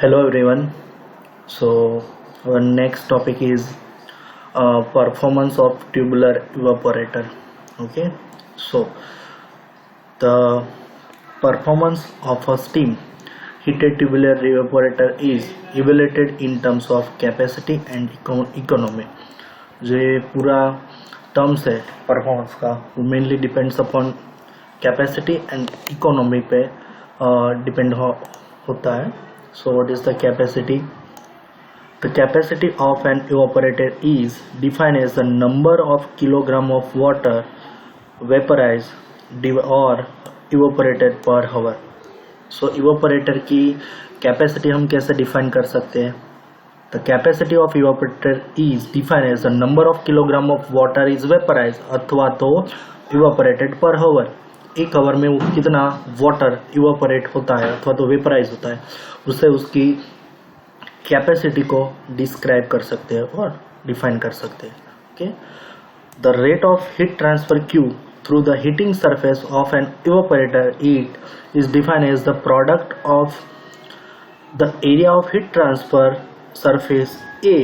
Hello everyone. So our next topic is performance of tubular evaporator. Okay. So the performance of a steam heated tubular evaporator is evaluated in terms of capacity and economy. जो ये पूरा terms है performance का वो mainly depends upon capacity and economy पे depend होता है. So what is the capacity? The capacity of an evaporator is defined as the number of kilogram of water vaporized or evaporated per hour. So evaporator की capacity हम कैसे define कर सकते हैं? The capacity of evaporator is defined as the number of kilogram of water is vaporized अथवा तो evaporated per hour. एक our में वो कितना वाटर इवापोरेट होता है अथवा तो वेपराइज होता है, उससे उसकी कैपेसिटी को डिस्क्राइब कर सकते हैं और डिफाइन कर सकते हैं. Okay. The rate of heat transfer Q through the heating surface of an evaporator it is defined as the product of the area of heat transfer surface A,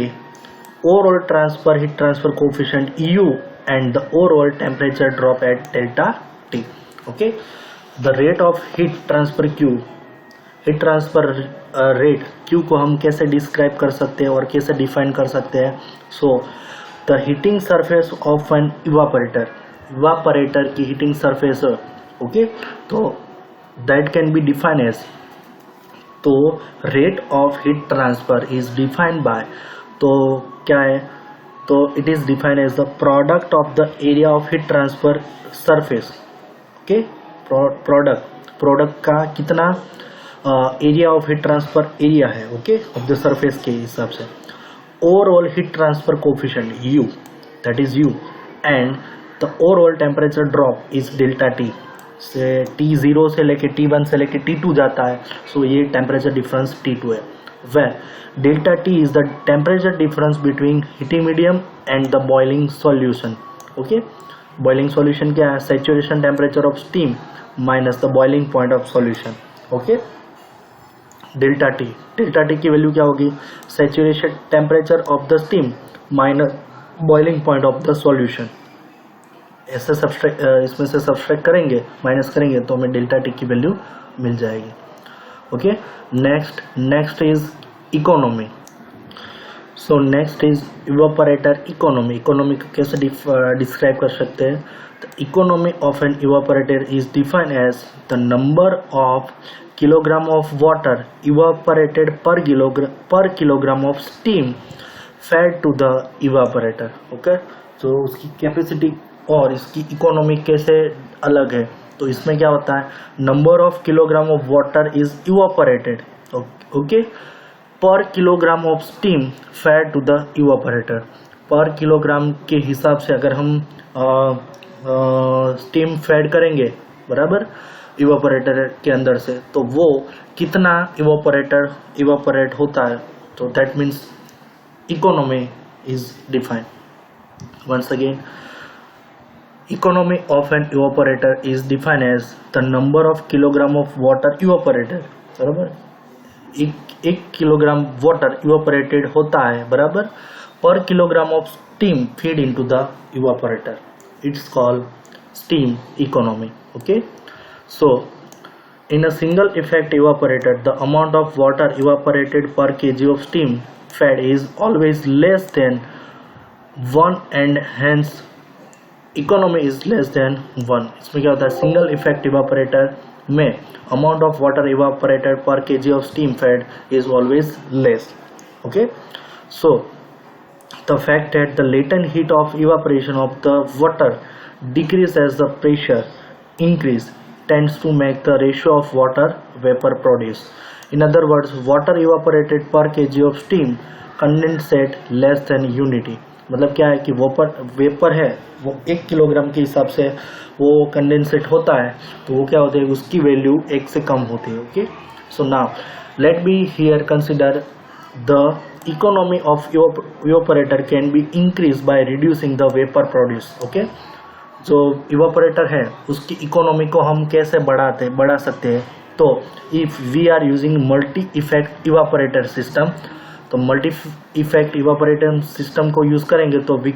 overall transfer heat transfer coefficient U and the overall temperature drop at delta T. Okay. The rate of heat transfer Q, heat transfer rate Q को हम कैसे describe कर सकते हैं और कैसे define कर सकते हैं? So the heating surface of an evaporator, evaporator की हीटिंग सरफेस. ओके. तो that can be define as, तो rate of heat transfer is defined by, तो क्या है? तो it is defined as the product of the area of heat transfer surface. Okay. Product का कितना area of heat transfer area है, okay, of the surface के हिसाब से. Overall heat transfer coefficient U, that is you, and the overall temperature drop is delta T. से T0 से लेके T1 से लेके T2 जाता है, सो ये टेम्परेचर डिफरेंस T2 है. Where delta T is the temperature difference between heating medium and the boiling solution. Okay. Boiling solution क्या है? Saturation temperature of steam minus the boiling point of solution. Okay. Delta T की value क्या होगी? Saturation temperature of the steam minus boiling point of the solution. ऐसे subtract, इसमें से subtract करेंगे, minus करेंगे तो हमें डेल्टा टी की वैल्यू मिल जाएगी. Okay. Next is economy. So next is evaporator economy. Economy को कैसे डिस्क्राइब कर सकते हैं? The economy of an evaporator is defined as the number of kilogram of water evaporated per kilogram of steam fed to the evaporator. Okay. तो उसकी capacity और इसकी economy कैसे अलग है? तो इसमें क्या होता है? Number of kilogram of water is evaporated, okay, per kilogram of steam fed to the evaporator. Per kilogram के हिसाब से अगर हम स्टीम फेड करेंगे, बराबर, इवापोरेटर के अंदर से, तो वो कितना इवापोरेट होता है, तो that means economy is defined. Once again, economy of an evaporator is defined as the number of kilogram of water evaporated. बराबर, एक किलोग्राम वाटर इवापोरेटेड होता है, बराबर, per kilogram of steam feed into the evaporator. It's called steam economy. Okay. So in a single effect evaporator the amount of water evaporated per kg of steam fed is always less than 1 and hence economy is less than 1. इसमें क्या होता है? Single effect evaporator में amount of water evaporated per kg of steam fed is always less. Okay. So the fact that the latent heat of evaporation of the water decrease as the pressure increase tends to make the ratio of water vapor produced. In other words, water evaporated per kg of steam condensate less than unity. मतलब क्या है कि vapour है वो 1 kilogram के हिसाब से वो कंडेंसेट होता है, तो वो क्या होता है? उसकी वैल्यू 1 से कम होती है. Okay. So now let be here consider the economy of evaporator can be increase by reducing the vapour produce. Okay. जो इवापोरेटर है उसकी इकोनॉमी को हम कैसे बढ़ा सकते हैं, तो if we are using multi effect evaporator system, तो मल्टी इफेक्ट इवापोरेटर सिस्टम को यूज़ करेंगे तो we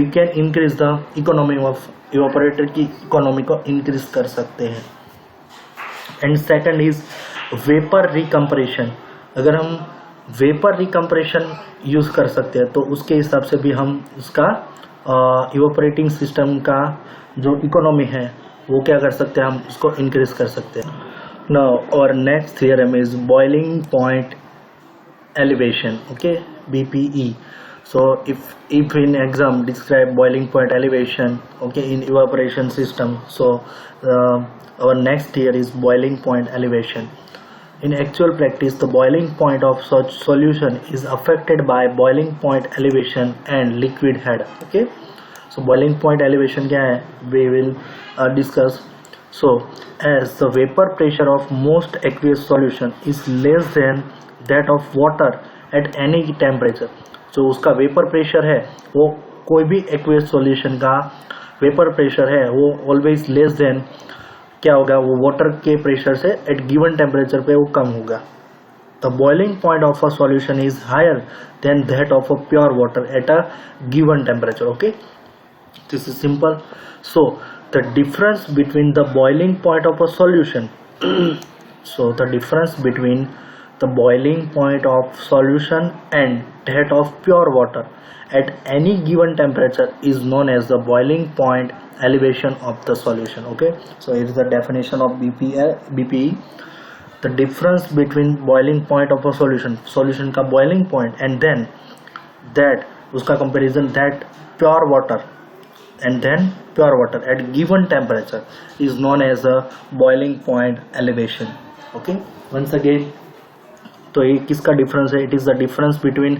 can increase the economy of evaporator की इकोनॉमी को इंक्रीज कर सकते हैं। And second is vapour recompression. अगर हम वेपर रिकम्प्रेशन यूज़ कर सकते हैं तो उसके हिसाब से भी हम उसका इवापोरेटिंग सिस्टम का जो इकोनॉमी है वो क्या कर सकते हैं, हम उसको इंक्रीज कर सकते हैं। नाउ और next theorem is boiling point elevation, okay, BPE. So if in exam describe boiling point elevation, okay, in evaporation system, so our next here is boiling point elevation. In actual practice, the boiling point of such solution is affected by boiling point elevation and liquid head, okay. So boiling point elevation क्या है, we will discuss. So as the vapor pressure of most aqueous solution is less than that of water at any temperature, जो उसका vapour pressure है वो कोई भी aqueous solution का vapour pressure है वो ऑलवेज लेस देन क्या होगा, वो वाटर के प्रेशर से एट गिवन टेम्परेचर पे वो कम होगा। The boiling point of a solution is higher than that of a pure water at a given temperature, okay, this is simple. So the difference between the boiling point of a solution, so the difference between the boiling point of solution and that of pure water at any given temperature is known as the boiling point elevation of the solution, okay. So it is the definition of BPE. The difference between boiling point of a solution का boiling point and then that उसका comparison that pure water and then pure water at given temperature is known as a boiling point elevation, okay. Once again, तो ये किसका difference है, it is the difference between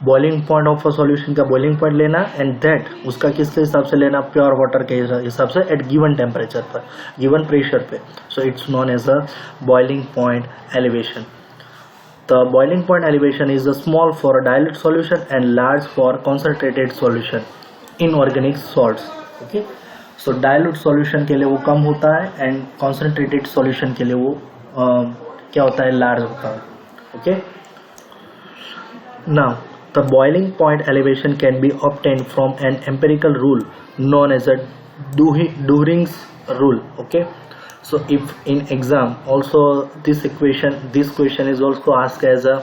boiling point of a solution का boiling point लेना and that उसका किसके हिसाब से लेना, प्योर वाटर के हिसाब से एट गिवन टेम्परेचर पर, गिवन प्रेशर पे। So it's known as a boiling point elevation. The boiling point elevation is small for dilute solution and large for concentrated solution in organic salts, okay. So dilute solution के लिए वो कम होता है and concentrated solution के लिए वो क्या होता है, लार्ज होता है, okay. Now the boiling point elevation can be obtained from an empirical rule known as a During's rule, okay. So if in exam also this question is also asked as a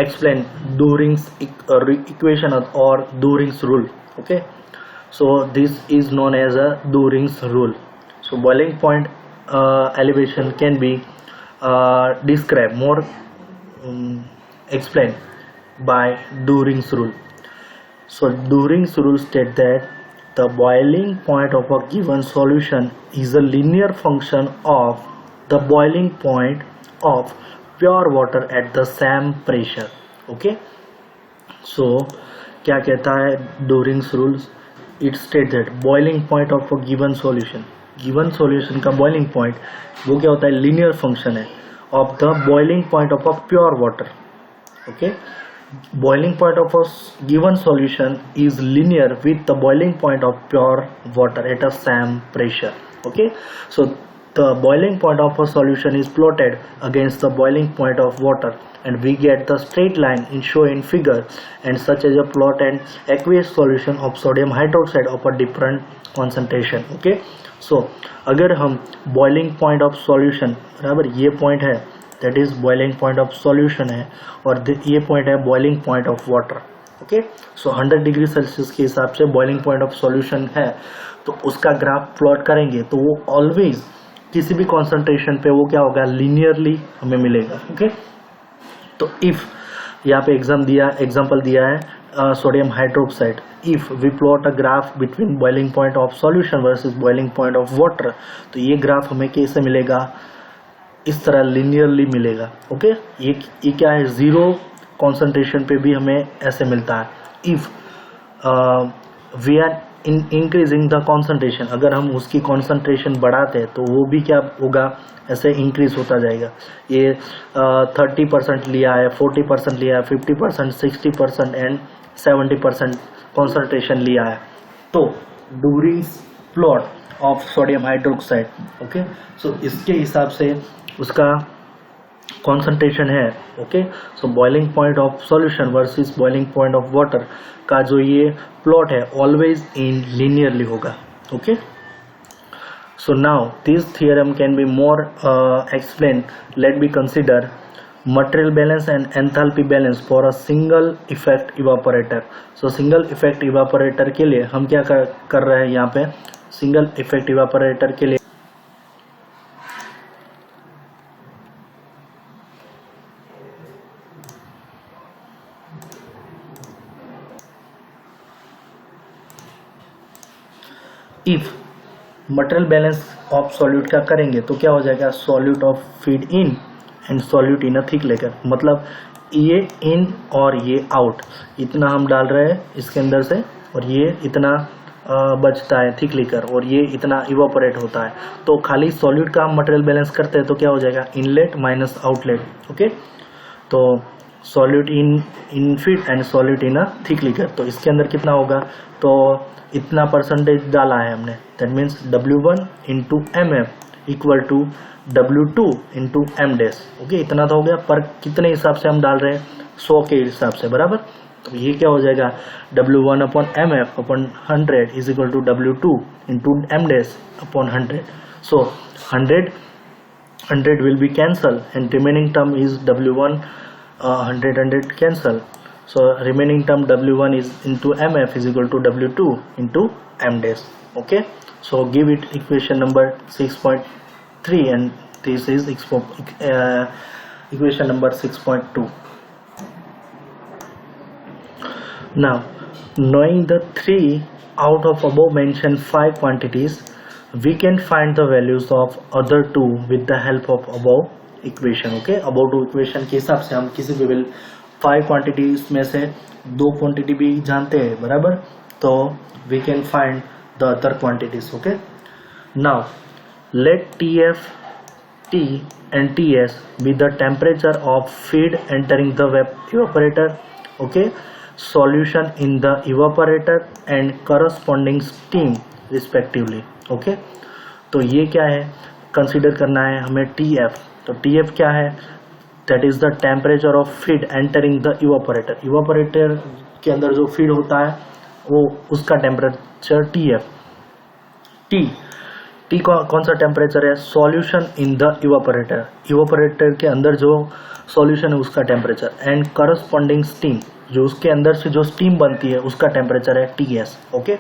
explain During's equation or During's rule, okay. So this is known as a During's rule. So boiling point elevation can be described more explained by During's rule. So During's rule state that the boiling point of a given solution is a linear function of the boiling point of pure water at the same pressure, okay. So क्या कहता है During's rules? It states that boiling point of a given solution का boiling point वो क्या होता है, linear function है of the boiling point of a pure water, okay. Boiling point of a given solution is linear with the boiling point of pure water at a same pressure, okay. So the boiling point of a solution is plotted against the boiling point of water and we get the straight line shown in figure, and such as a plot an aqueous solution of sodium hydroxide of a different concentration, okay. So अगर हम boiling point of solution, बराबर ये point है that is boiling point of solution है और ये point है boiling point of water, okay. So 100 degree Celsius के हिसाब से boiling point of solution है तो उसका ग्राफ प्लॉट करेंगे तो वो ऑलवेज किसी भी कॉन्सेंट्रेशन पे वो क्या होगा, लीनियरली हमें मिलेगा, ओके. तो इफ यहाँ पे एग्जाम्पल दिया है sodium hydroxide, if we plot a graph between boiling point of solution versus boiling point of water, तो ये ग्राफ हमें कैसे मिलेगा, इस तरह लिनियरली मिलेगा, ओके. ये क्या है, जीरो कॉन्सेंट्रेशन पे भी हमें ऐसे मिलता है। If we are increasing the concentration, अगर हम उसकी कॉन्सेंट्रेशन बढ़ाते हैं तो वो भी क्या होगा, ऐसे इंक्रीज होता जाएगा। ये 30% लिया है, 40% लिया है, 50%, 60% एंड 70% कॉन्सेंट्रेशन लिया है, तो Duhring's plot of sodium hydroxide, okay, so इसके हिसाब से उसका कॉन्सेंट्रेशन है, okay, so boiling point of solution versus boiling point of water का जो ये प्लॉट है ऑलवेज इन लीनियरली होगा, okay. So now this theorem can be more explained. Let me consider material balance and enthalpy balance for a single effect evaporator. So single effect evaporator के लिए हम क्या कर रहे हैं यहाँ पे, single effect evaporator के लिए if material balance of solute का करेंगे तो क्या हो जाएगा, solute of feed in and solute in a thick लेकर, मतलब ये इन और ये आउट, इतना हम डाल रहे हैं इसके अंदर से और ये इतना बचता है थिक लेकर और ये इतना इवापोरेट होता है. तो खाली सॉल्यूट का हम मटेरियल बैलेंस करते हैं तो क्या हो जाएगा, इनलेट माइनस आउटलेट, ओके. तो solute in feed and solute in a thick लेकर, तो इसके अंदर कितना होगा, तो इतना परसेंटेज डाला है हमने, that means W1 into MF equal to W2 into M dash, okay. इतना तो हो गया, पर कितने हिसाब से हम डाल रहे हैं, 100 के हिसाब से, बराबर. तो ये क्या हो जाएगा, W1 upon MF upon 100 is equal to W2 into M dash upon 100. So 100 will be cancel and remaining term is W1 100 cancel. So remaining term W1 is into MF is equal to W2 into M dash, okay. So give it equation number 6.3 and this is equation number 6.2. Now knowing the 3 out of above mentioned 5 quantities, we can find the values of other 2 with the help of above equation, okay. above 2 equation के हिसाब से हम किसी भी 5 quantities में से 2 quantity भी जानते हैं, बराबर. तो we can find the other quantities, okay. Now let TF, T and TS be the temperature of feed entering the evaporator, okay, solution in the evaporator and corresponding steam respectively, okay. तो ये क्या है, consider करना है हमें TF. तो TF क्या है, that is the temperature of feed entering the evaporator. Evaporator के अंदर जो फीड होता है वो उसका टेम्परेचर TF. T कौन सा टेम्परेचर है, solution in the evaporator, evaporator के अंदर जो सॉल्यूशन है उसका टेम्परेचर, एंड करस्पॉन्डिंग स्टीम, जो उसके अंदर से जो स्टीम बनती है उसका टेम्परेचर है TS, okay.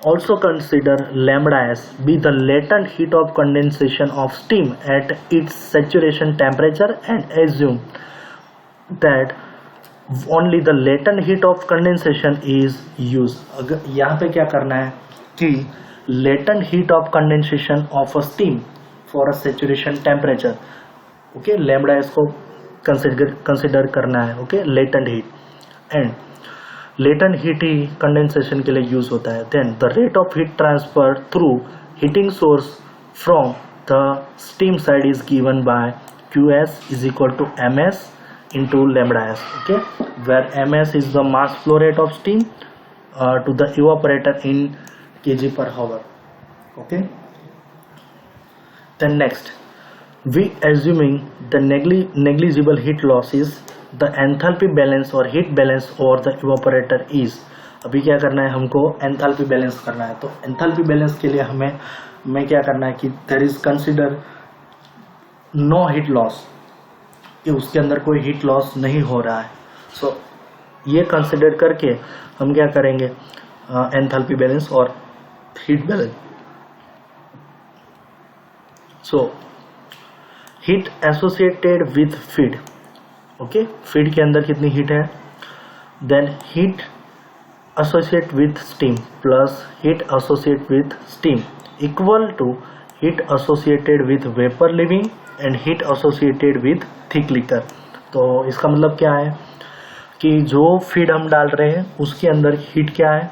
Also consider lambda s be the latent heat of condensation of steam at its saturation temperature and assume that only the latent heat of condensation is used. अगर यहाँ पे क्या करना है कि latent heat of condensation of a steam for a saturation temperature, okay, lambda s को consider करना है, okay, latent heat and latent heat ही कंडेंसेशन के लिए यूज होता है. Then the rate of heat transfer through heating source from the steam side is given by QS is equal to MS into lambda S, okay, where MS is the mass flow rate of steam to the evaporator in kg per hour, okay. Then next we assuming the negligible heat loss is the enthalpy balance or heat balance or the evaporator is. अभी क्या करना है, हमको enthalpy balance करना है. तो enthalpy balance के लिए हमें क्या करना है कि there is consider no heat loss, कि उसके अंदर कोई हीट लॉस नहीं हो रहा है. सो ये कंसिडर करके हम क्या करेंगे, एंथैल्पी बैलेंस और heat balance. So heat associated with feed, okay, feed के अंदर कितनी हीट है, then heat associate with steam plus heat associate with steam equal to heat associated with vapour leaving and heat associated with thick liquor. तो इसका मतलब क्या है कि जो फीड हम डाल रहे हैं उसके अंदर हीट क्या है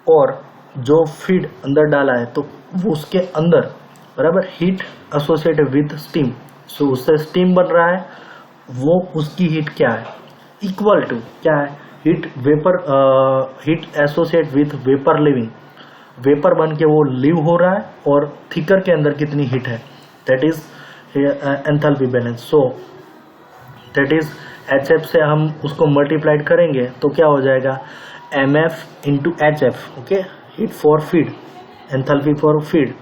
और जो फीड अंदर डाला है तो वो उसके अंदर बराबर हीट एसोसिएटेड विथ स्टीम, सो उससे स्टीम बन रहा है, वो उसकी हीट क्या है, इक्वल टू क्या है, heat associate with vapour living, vapour बन के वो लिव हो रहा है और थिकर के अंदर कितनी हीट है, that is enthalpy balance. So that is HF से हम उसको मल्टीप्लाइड करेंगे तो क्या हो जाएगा, MF into HF, okay, heat for feed, enthalpy for feed,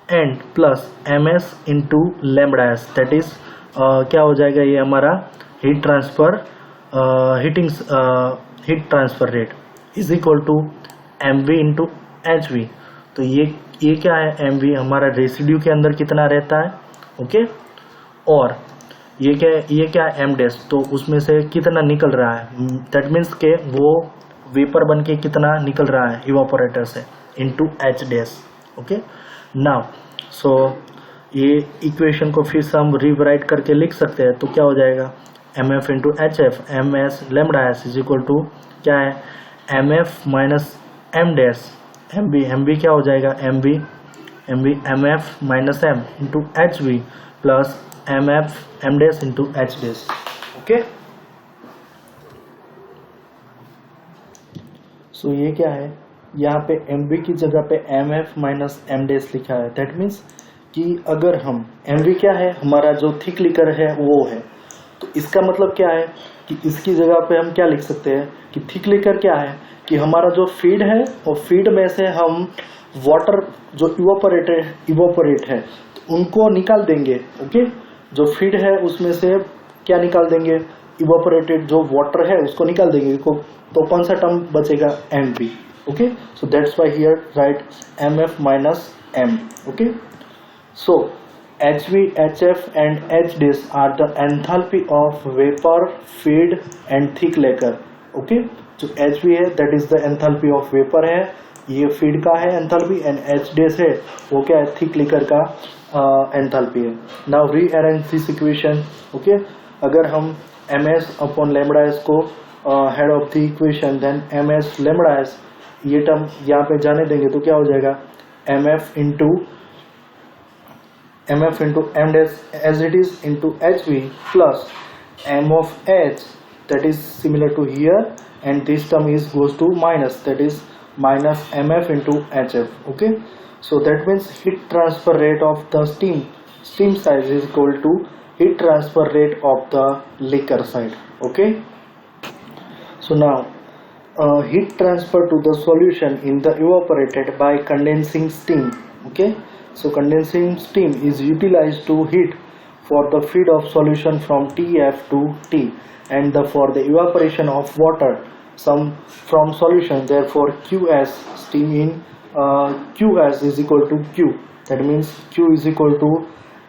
and plus MS into lambda S, that is क्या हो जाएगा, ये हमारा heat transfer heat transfer rate is equal to MV into HV। तो ये क्या है, MV हमारा रेसिड्यू के अंदर कितना रहता है, ओके, और ये क्या है M डैश, तो उसमें से कितना निकल रहा है, दैट मीन्स के वो वेपर बन के कितना निकल रहा है इवापोरेटर से, into H dash, okay. Now so ये इक्वेशन को फिर से हम रिवराइट करके लिख सकते हैं, तो क्या हो जाएगा, MF into HF MS lambda S is equal to क्या है, MF minus M dash, MV क्या हो जाएगा, MV MF minus M into HV plus MF M dash into H dash, okay. So ये क्या है, यहाँ पे MV की जगह पे MF माइनस M डैश लिखा है, दैट मीन्स कि अगर हम MV क्या है, हमारा जो थिक लिकर है वो है, तो इसका मतलब क्या है कि इसकी जगह पे हम क्या लिख सकते हैं कि थिक लिकर क्या है कि हमारा जो फीड है और फीड में से हम वाटर जो इवोपरेट है तो उनको निकाल देंगे, ओके। जो फीड है उसमें से क्या निकाल देंगे, इवोपरेटेड जो वाटर है उसको निकाल देंगे, तो कौन सा टर्म बचेगा, MV, okay. So that's why here right MF minus M, okay. So HV, HF and H dash are the enthalpy of vapor, feed and thick lacquer, okay। जो HV है that is the enthalpy of vapor है, ये feed का है enthalpy, and H dash है वो क्या है, thick liquor का enthalpy है। Now rearrange this equation, okay। अगर हम MS upon lambda s को head of the equation then MS lambda s ये टर्म यहाँ पे जाने देंगे तो क्या हो जाएगा, MF into M dash as it is into HV plus M of H, that is similar to here, and this term goes to minus, that is minus MF into HF, okay। So that means heat transfer rate of the steam side is equal to heat transfer rate of the liquor side, okay। So now heat transfer to the solution in the evaporated by condensing steam, okay। So condensing steam is utilized to heat for the feed of solution from TF to T, and for the evaporation of water some from solution, therefore QS steam in QS is equal to Q, that means Q is equal to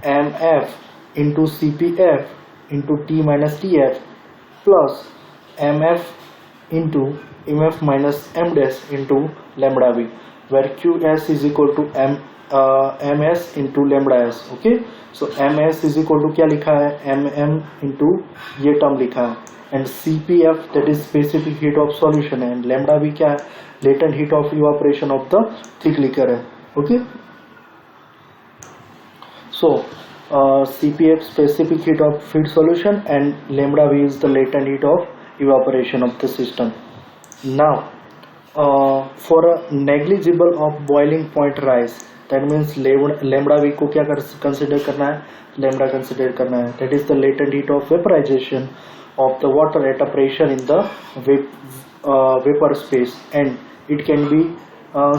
MF into CPF into T minus TF plus MF into MF minus M dash into lambda V, where QS is equal to MS into lambda s, okay. So MS is equal to क्या लिखा है, MM into ये term लिखा है, and CPF that is specific heat of solution है, and lambda भी क्या है, latent heat of evaporation of the thick liquor है, okay. So CPF specific heat of feed solution and lambda V is the latent heat of evaporation of the system. Now for a negligible of boiling point rise, that means lambda V को क्या consider करना है, lambda consider करना है, that is the latent heat of vaporisation of the water at a pressure in the vapour space, and it can be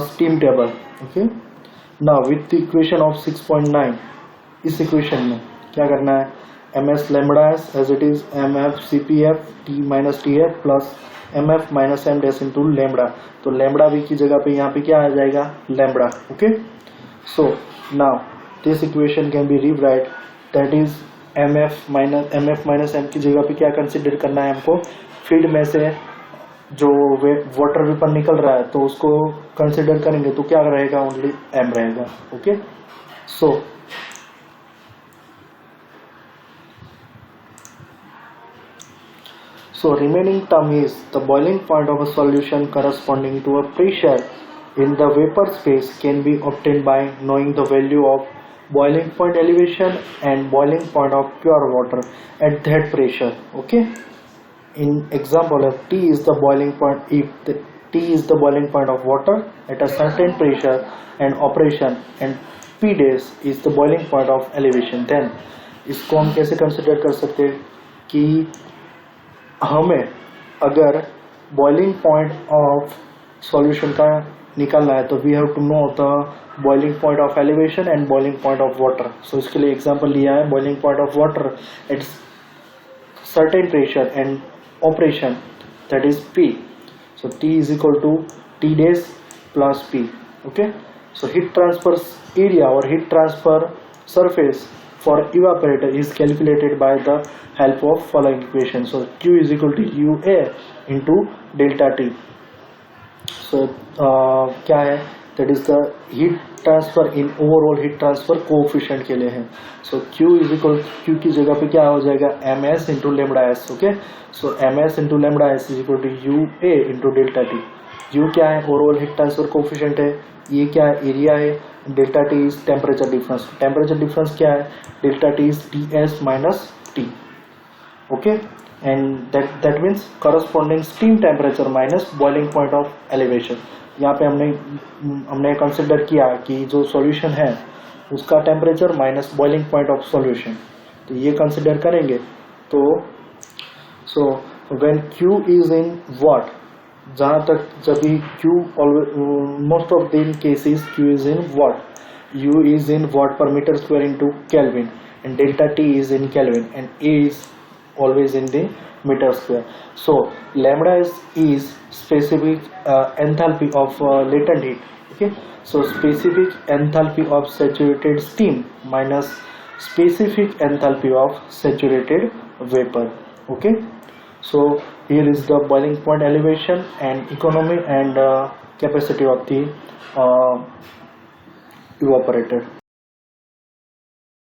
steam table, okay. Now with the equation of 6.9, इस equation में क्या करना है, MS lambda S as it is MF CPF T minus TF plus MF minus M dash into lambda, तो lambda V की जगह पे यहाँ पे क्या आ जाएगा, lambda, okay. So now this equation can be rewrite, that is MF minus M की जगह पे क्या कंसिडर करना है हमको, फीड में से जो वाटर वेपर निकल रहा है तो उसको कंसिडर करेंगे तो क्या रहेगा, ओनली M रहेगा, okay. So remaining term is the boiling point of a solution corresponding to a pressure in the vapor space can be obtained by knowing the value of boiling point elevation and boiling point of pure water at that pressure, okay। in example, if T is the boiling point, if the T is the boiling point of water at a certain pressure and operation, and P days is the boiling point of elevation, then इसको हम कैसे consider कर सकते हैं कि हमें अगर boiling point of solution का निकालना है तो we have to know the boiling point of elevation and boiling point of water. So इसके लिए एग्जांपल लिया है boiling point of water at certain pressure and operation, that is P. So T is equal to T days plus P. Okay, so heat transfer area or heat transfer surface for evaporator is calculated by the help of following equation. So Q is equal to UA into delta T. So क्या है, that is the heat transfer in overall heat transfer coefficient के लिए है. So Q is equal, Q की जगह पे क्या हो जाएगा, ms into lambda s. Okay, so ms into lambda s is equal to UA into delta T. U क्या है, overall heat transfer coefficient है, ये क्या है, area है, delta T is temperature difference. Temperature difference क्या है, delta T is Ts minus T. Okay, and that means corresponding steam temperature minus boiling point of elevation. यहाँ पे हमने कंसिडर किया कि जो सॉल्यूशन है उसका temperature minus boiling point of solution, तो ये कंसिडर करेंगे. तो so when Q is in watt, जहाँ तक जब भी Q most of the cases Q is in watt, U is in watt per metre square into kelvin and delta T is in kelvin and A is always in the meter square. So lambda is specific enthalpy of latent heat. Okay, so specific enthalpy of saturated steam minus specific enthalpy of saturated vapor. Okay, so here is the boiling point elevation and economy and capacity of the evaporator.